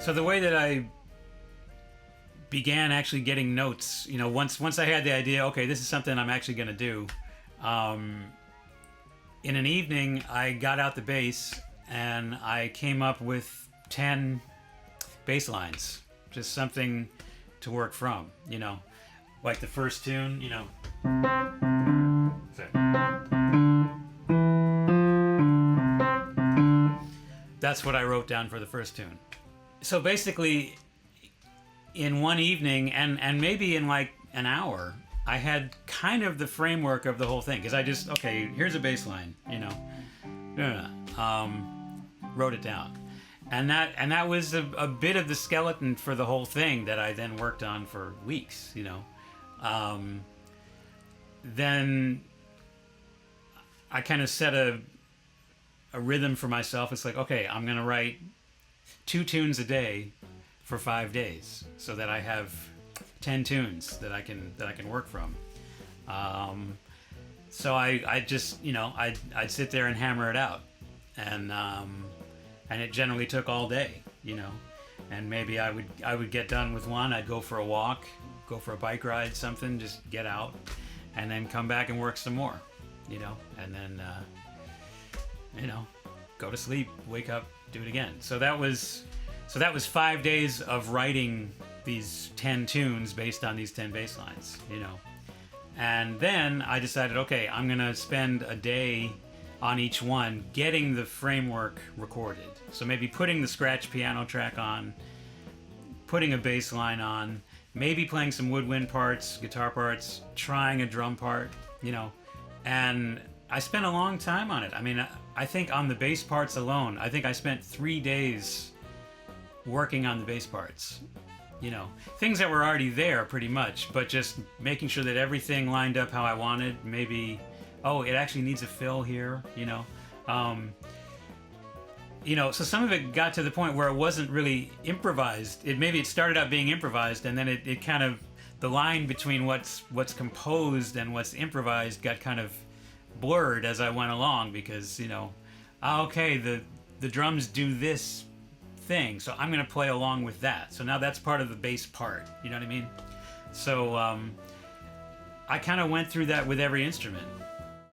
So the way that I began actually getting notes, once I had the idea, okay, this is something I'm actually going to do. In an evening, I got out the bass and I came up with 10 bass lines, just something to work from, like the first tune, That's what I wrote down for the first tune. So basically, in one evening, and maybe in like an hour, I had kind of the framework of the whole thing. Because I just, okay, here's a bass line, wrote it down. And that was a bit of the skeleton for the whole thing that I then worked on for weeks, Then I kind of set a rhythm for myself. It's like, okay, I'm going to write 2 tunes a day for 5 days so that I have 10 tunes that I can work from. So I just, I'd sit there and hammer it out. And it generally took all day, and maybe I would get done with one. I'd go for a walk, go for a bike ride, something, just get out, and then come back and work some more, and then, go to sleep, wake up, do it again. So that was 5 days of writing these 10 tunes based on these 10 bass lines, And then I decided, okay, I'm gonna spend a day on each one getting the framework recorded. So maybe putting the scratch piano track on, putting a bass line on, maybe playing some woodwind parts, guitar parts, trying a drum part, and I spent a long time on it. I mean, I think on the bass parts alone, I think I spent 3 days working on the bass parts. Things that were already there pretty much, but just making sure that everything lined up how I wanted. Maybe, it actually needs a fill here, so some of it got to the point where it wasn't really improvised. It started out being improvised, and then it kind of, the line between what's composed and what's improvised got kind of blurred as I went along, because, okay, the drums do this thing, so I'm going to play along with that. So now that's part of the bass part, you know what I mean? So I kind of went through that with every instrument.